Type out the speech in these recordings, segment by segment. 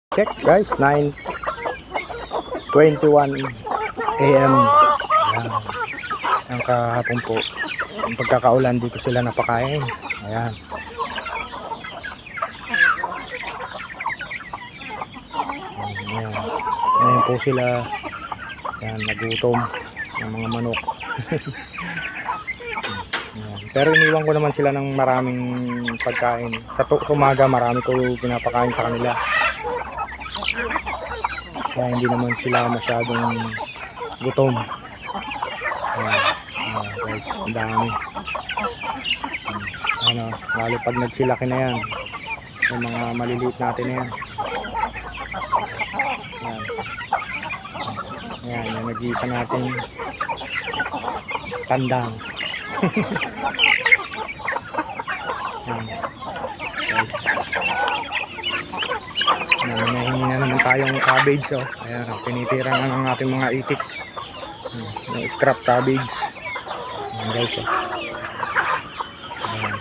Check guys, 9:21 AM. Ayan. Ang kahapon po, ang pagkakaulan, dito sila napakain. Ayan. Ayan. Ngayon po sila, ayan, nagutom ng mga manok. Ayan. Pero iniwan ko naman sila ng maraming pagkain. Sa umaga marami ko pinapakain sa kanila. Kaya hindi naman sila masyadong gutom. Ayan. Guys, ang dami. Ano, lalo pag nagsilaki na yan, yung mga maliliit natin na yan. Ayan, yung nag-iisa natin tandang. Ayan. Guys, nahingi na naman tayong cabbage. Oh. Ayan, tinitira na ng ating mga itik. Yung scrap cabbage. Ayan guys. Oh. Ayan.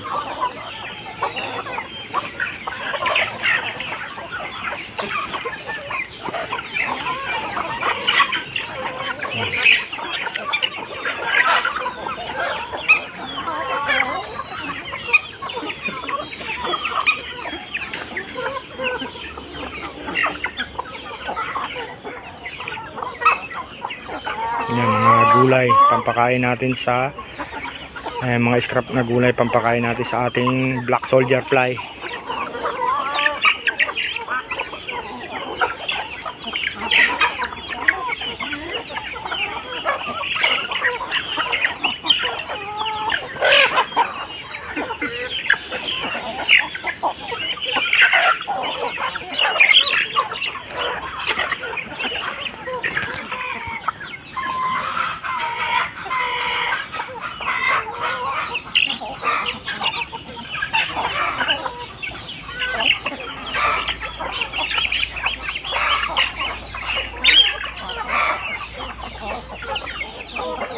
Yan, mga gulay pampakain natin sa mga scrap na gulay pampakain natin sa ating black soldier fly.